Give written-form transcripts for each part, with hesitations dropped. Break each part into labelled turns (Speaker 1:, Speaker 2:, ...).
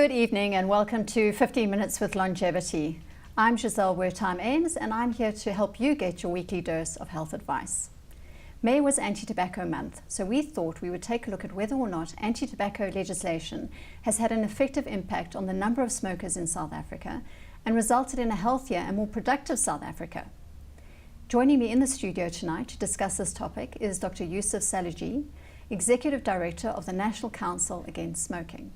Speaker 1: Good evening and welcome to 15 Minutes with Longevity. I'm Giselle Where Time Ends and I'm here to help you get your weekly dose of health advice. May was Anti-Tobacco Month, so we thought we would take a look at whether or not anti-tobacco legislation has had an effective impact on the number of smokers in South Africa and resulted in a healthier and more productive South Africa. Joining me in the studio tonight to discuss this topic is Dr Yussuf Saloojee, Executive Director of the National Council Against Smoking.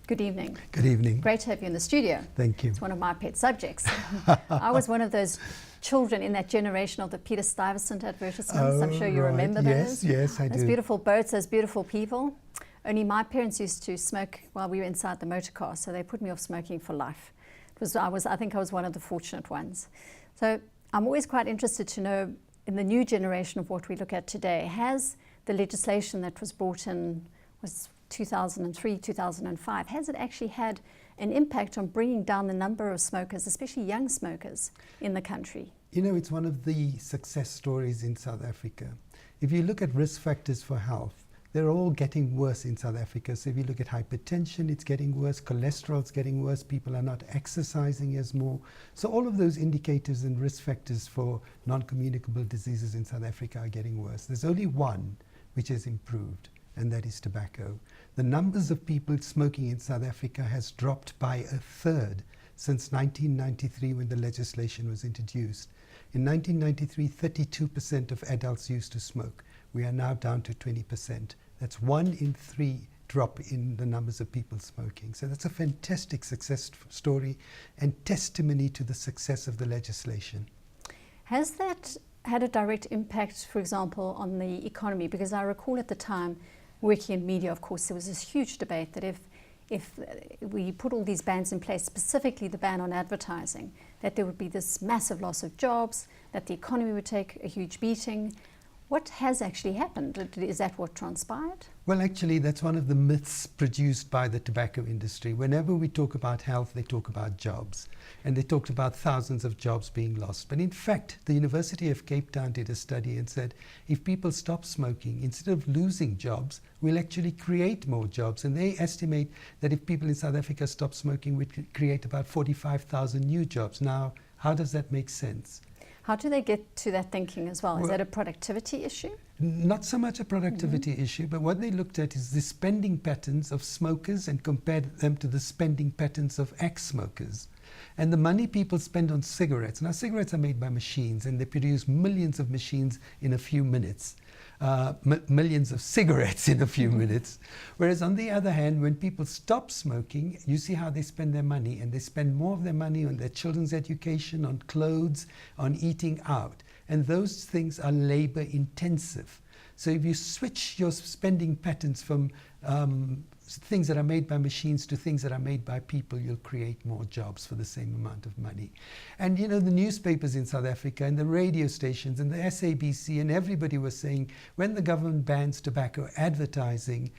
Speaker 1: Good evening.
Speaker 2: Good evening.
Speaker 1: Great to have you in the studio.
Speaker 2: Thank you.
Speaker 1: It's one of my pet subjects. I was one of those children in that generation of the Peter Stuyvesant advertisements. I'm sure you remember those.
Speaker 2: Yes, I do.
Speaker 1: Those beautiful boats, those beautiful people. Only my parents used to smoke while we were inside the motor car, so they put me off smoking for life. I think I was one of the fortunate ones. So I'm always quite interested to know, in the new generation of what we look at today, has the legislation that was brought in, was 2003, 2005, has it actually had an impact on bringing down the number of smokers, especially young smokers, in the country?
Speaker 2: You know, it's one of the success stories in South Africa. If you look at risk factors for health, they're all getting worse in South Africa. So if you look at hypertension, it's getting worse, cholesterol's getting worse, people are not exercising as more. So all of those indicators and risk factors for non-communicable diseases in South Africa are getting worse. There's only one which has improved, and that is tobacco. The numbers of people smoking in South Africa has dropped by a third since 1993 when the legislation was introduced. In 1993, 32% of adults used to smoke. We are now down to 20%. That's 1 in 3 drop in the numbers of people smoking. So that's a fantastic success story and testimony to the success of the legislation.
Speaker 1: Has that had a direct impact, for example, on the economy? Because I recall at the time, working in media, of course, there was this huge debate that if we put all these bans in place, specifically the ban on advertising, that there would be this massive loss of jobs, that the economy would take a huge beating. What has actually happened? Is that what transpired?
Speaker 2: Well, actually, that's one of the myths produced by the tobacco industry. Whenever we talk about health, they talk about jobs. And they talked about thousands of jobs being lost. But in fact, the University of Cape Town did a study and said, if people stop smoking, instead of losing jobs, we'll actually create more jobs. And they estimate that if people in South Africa stop smoking, we'd create about 45,000 new jobs. Now, how does that make sense?
Speaker 1: How do they get to that thinking as well? Is that a productivity issue?
Speaker 2: Not so much a productivity issue, but what they looked at is the spending patterns of smokers and compared them to the spending patterns of ex-smokers. And the money people spend on cigarettes. Now, cigarettes are made by machines and they produce millions of machines in a few minutes. Millions of cigarettes in a few minutes. Whereas on the other hand, when people stop smoking, you see how they spend their money, and they spend more of their money on their children's education, on clothes, on eating out. And those things are labor intensive. So if you switch your spending patterns from things that are made by machines to things that are made by people, you'll create more jobs for the same amount of money. And you know, the newspapers in South Africa and the radio stations and the SABC and everybody was saying, when the government bans tobacco advertising,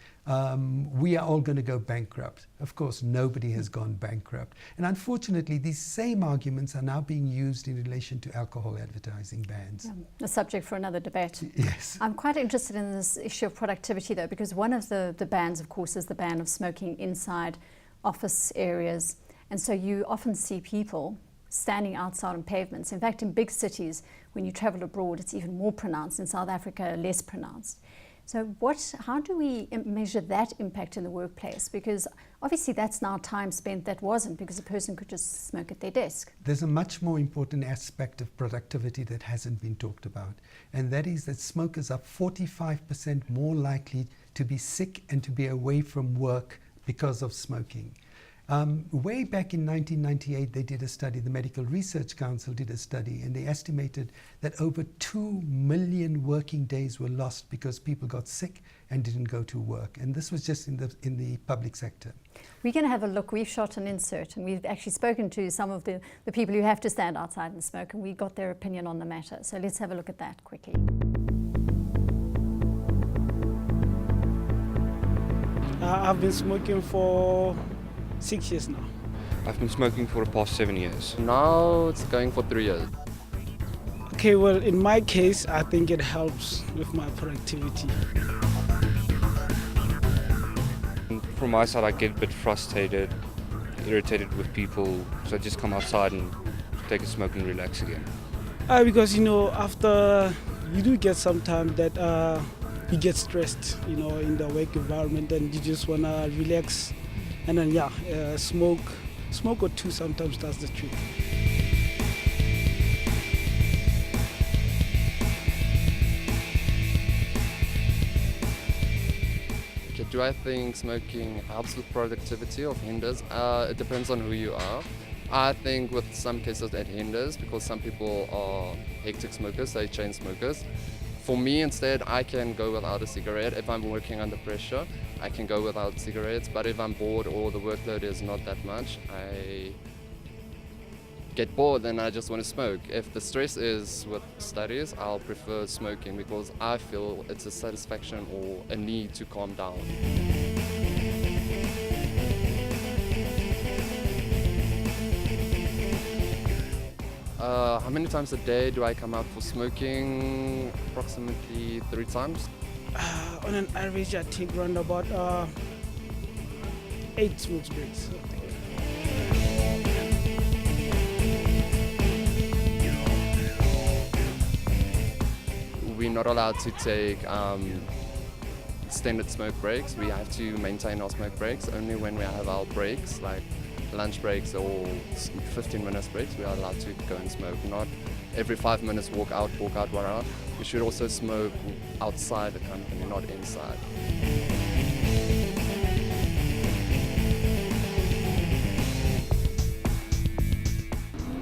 Speaker 2: we are all going to go bankrupt. Of course, nobody has gone bankrupt. And unfortunately, these same arguments are now being used in relation to alcohol advertising bans.
Speaker 1: A subject for another debate.
Speaker 2: Yes.
Speaker 1: I'm quite interested in this issue of productivity, though, because one of the bans, of course, is the ban of smoking inside office areas. And so you often see people standing outside on pavements. In fact, in big cities, when you travel abroad, it's even more pronounced. In South Africa, less pronounced. So how do we measure that impact in the workplace? Because obviously that's now time spent that wasn't, because a person could just smoke at their desk.
Speaker 2: There's a much more important aspect of productivity that hasn't been talked about, and that is that smokers are 45% more likely to be sick and to be away from work because of smoking. Way back in 1998, they did a study, the Medical Research Council did a study, and they estimated that over 2 million working days were lost because people got sick and didn't go to work. And this was just in the public sector.
Speaker 1: We're going to have a look. We've shot an insert, and we've actually spoken to some of the people who have to stand outside and smoke, and we got their opinion on the matter. So let's have a look at that quickly.
Speaker 3: I've been smoking for 6 years now.
Speaker 4: I've been smoking for the past 7 years.
Speaker 5: Now it's going for 3 years.
Speaker 3: Okay, well, in my case, I think it helps with my productivity.
Speaker 4: From my side, I get a bit frustrated irritated with people, so I just come outside and take a smoke and relax again.
Speaker 3: Because after you do get sometimes that you get stressed, in the work environment, and you just wanna relax, and then smoke or two sometimes does the trick.
Speaker 5: Okay, do I think smoking helps with productivity or hinders? It depends on who you are. I think with some cases it hinders because some people are hectic smokers, say chain smokers. For me instead, I can go without a cigarette. If I'm working under pressure, I can go without cigarettes. But if I'm bored or the workload is not that much, I get bored and I just want to smoke. If the stress is with studies, I'll prefer smoking because I feel it's a satisfaction or a need to calm down. How many times a day do I come out for smoking? Approximately 3 times.
Speaker 3: On an average, I take around about 8 smoke breaks.
Speaker 5: We're not allowed to take extended smoke breaks. We have to maintain our smoke breaks. Only when we have our breaks, like lunch breaks or 15 minutes breaks, we are allowed to go and smoke. Not every 5 minutes walk out, one out. You should also smoke outside the company, not inside.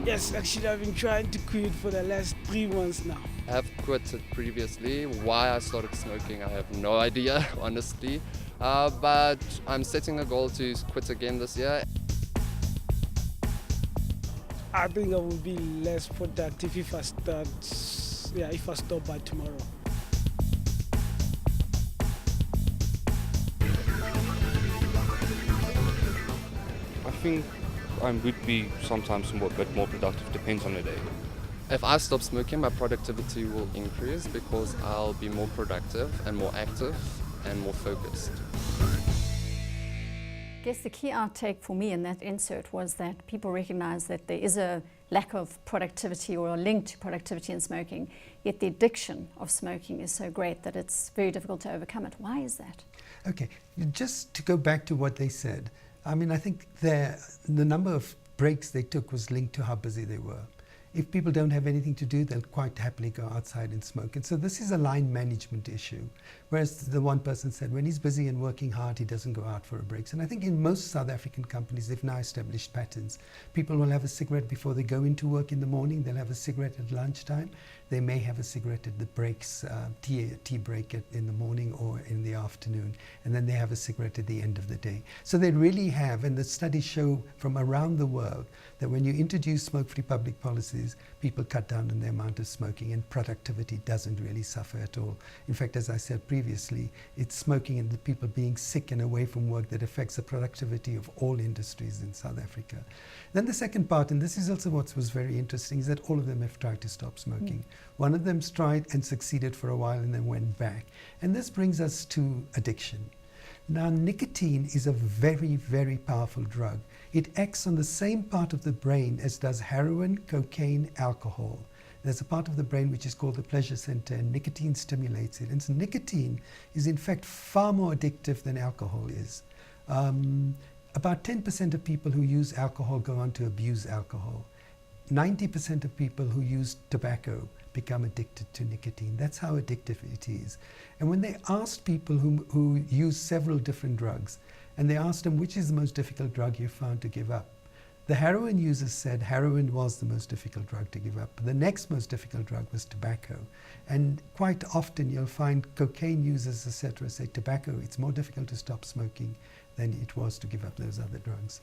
Speaker 3: Yes, actually I've been trying to quit for the last 3 months now.
Speaker 5: I have quit it previously. Why I started smoking, I have no idea, honestly. But I'm setting a goal to quit again this year.
Speaker 3: I think I will be less productive if I stop by tomorrow.
Speaker 4: I think I would be sometimes a bit more productive, depends on the day.
Speaker 5: If I stop smoking, my productivity will increase because I'll be more productive and more active and more focused.
Speaker 1: I guess the key outtake for me in that insert was that people recognize that there is a lack of productivity or a link to productivity in smoking, yet the addiction of smoking is so great that it's very difficult to overcome it. Why is that?
Speaker 2: Okay, just to go back to what they said, I mean, I think the number of breaks they took was linked to how busy they were. If people don't have anything to do, they'll quite happily go outside and smoke. And so this is a line management issue. Whereas the one person said when he's busy and working hard, he doesn't go out for a break. And I think in most South African companies, they've now established patterns. People will have a cigarette before they go into work in the morning. They'll have a cigarette at lunchtime. They may have a cigarette at the breaks, tea break in the morning or in the afternoon. And then they have a cigarette at the end of the day. So they really have, and the studies show from around the world, that when you introduce smoke-free public policies, people cut down on the amount of smoking and productivity doesn't really suffer at all. In fact, as I said previously, it's smoking and the people being sick and away from work that affects the productivity of all industries in South Africa. Then the second part, and this is also what was very interesting, is that all of them have tried to stop smoking. One of them's tried and succeeded for a while and then went back. And this brings us to addiction. Now, nicotine is a very, very powerful drug. It acts on the same part of the brain as does heroin, cocaine, alcohol. There's a part of the brain which is called the pleasure center, and nicotine stimulates it. And so nicotine is in fact far more addictive than alcohol is. About 10% of people who use alcohol go on to abuse alcohol. 90% of people who use tobacco become addicted to nicotine. That's how addictive it is. And when they asked people who use several different drugs, and they asked them which is the most difficult drug you found to give up, the heroin users said heroin was the most difficult drug to give up. The next most difficult drug was tobacco. And quite often you'll find cocaine users, etc., say tobacco, it's more difficult to stop smoking than it was to give up those other drugs.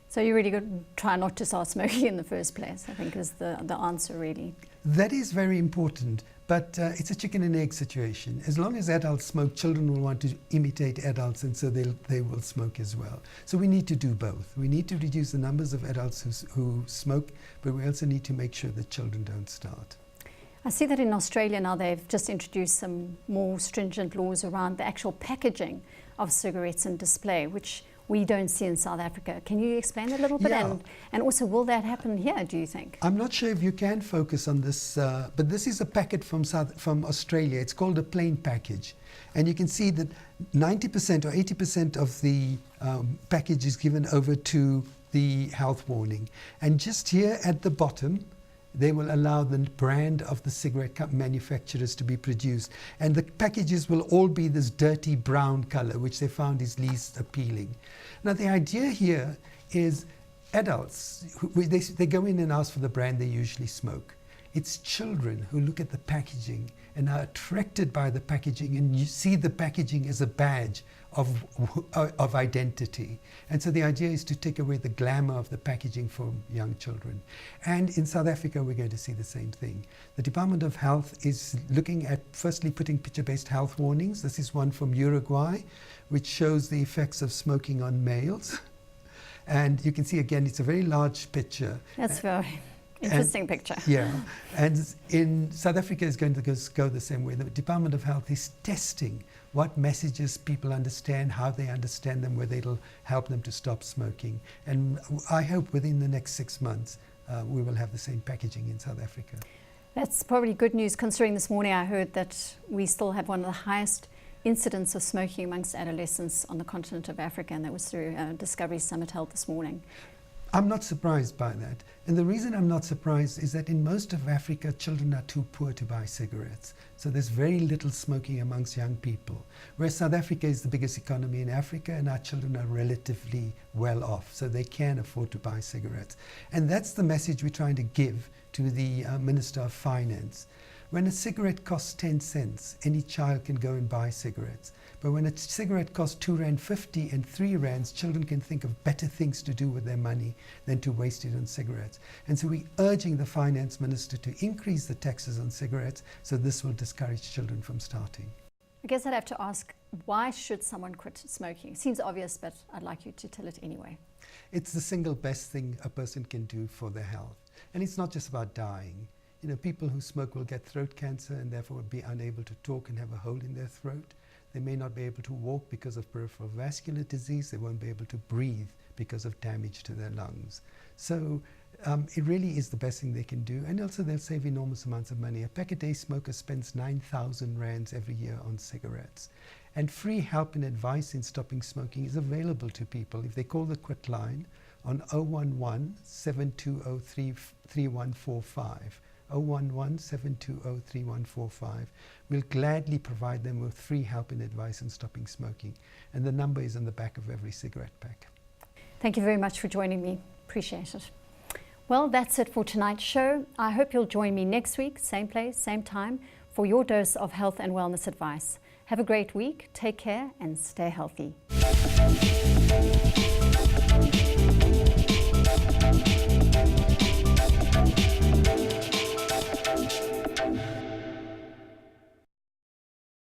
Speaker 1: So you really got to try not to start smoking in the first place, I think is the answer really.
Speaker 2: That is very important, but it's a chicken and egg situation. As long as adults smoke, children will want to imitate adults, and so they will smoke as well. So we need to do both. We need to reduce the numbers of adults who smoke, but we also need to make sure that children don't start.
Speaker 1: I see that in Australia now they've just introduced some more stringent laws around the actual packaging of cigarettes and display, which we don't see in South Africa. Can you explain that a little bit?
Speaker 2: Yeah.
Speaker 1: And also, will that happen here, do you think?
Speaker 2: I'm not sure if you can focus on this, but this is a packet from Australia. It's called a plain package. And you can see that 90% or 80% of the package is given over to the health warning. And just here at the bottom, they will allow the brand of the cigarette manufacturers to be produced. And the packages will all be this dirty brown color, which they found is least appealing. Now, the idea here is adults, they go in and ask for the brand they usually smoke. It's children who look at the packaging and are attracted by the packaging, and you see the packaging as a badge of identity. And so the idea is to take away the glamour of the packaging for young children. And in South Africa, we're going to see the same thing. The Department of Health is looking at firstly putting picture-based health warnings. This is one from Uruguay, which shows the effects of smoking on males. And you can see again, it's a very large picture.
Speaker 1: That's very interesting picture.
Speaker 2: Yeah, and in South Africa is going to go the same way. The Department of Health is testing what messages people understand, how they understand them, whether it'll help them to stop smoking. And I hope within the next 6 months we will have the same packaging in South Africa.
Speaker 1: That's probably good news, considering this morning I heard that we still have one of the highest incidents of smoking amongst adolescents on the continent of Africa, and that was through Discovery Summit held this morning.
Speaker 2: I'm not surprised by that. And the reason I'm not surprised is that in most of Africa, children are too poor to buy cigarettes. So there's very little smoking amongst young people. Whereas South Africa is the biggest economy in Africa, and our children are relatively well off, so they can afford to buy cigarettes. And that's the message we're trying to give to the Minister of Finance. When a cigarette costs 10 cents, any child can go and buy cigarettes. But when a cigarette costs R2.50 and R3, children can think of better things to do with their money than to waste it on cigarettes. And so we're urging the finance minister to increase the taxes on cigarettes, so this will discourage children from starting.
Speaker 1: I guess I'd have to ask, why should someone quit smoking? It seems obvious, but I'd like you to tell it anyway.
Speaker 2: It's the single best thing a person can do for their health. And it's not just about dying. You know, people who smoke will get throat cancer and therefore will be unable to talk and have a hole in their throat. They may not be able to walk because of peripheral vascular disease. They won't be able to breathe because of damage to their lungs. So it really is the best thing they can do. And also they'll save enormous amounts of money. A pack-a-day smoker spends 9,000 rands every year on cigarettes. And free help and advice in stopping smoking is available to people if they call the quit line on 011-7203-3145. 011-720-3145. We'll gladly provide them with free help and advice on stopping smoking. And the number is on the back of every cigarette pack.
Speaker 1: Thank you very much for joining me. Appreciate it. Well, that's it for tonight's show. I hope you'll join me next week, same place, same time, for your dose of health and wellness advice. Have a great week, take care, and stay healthy.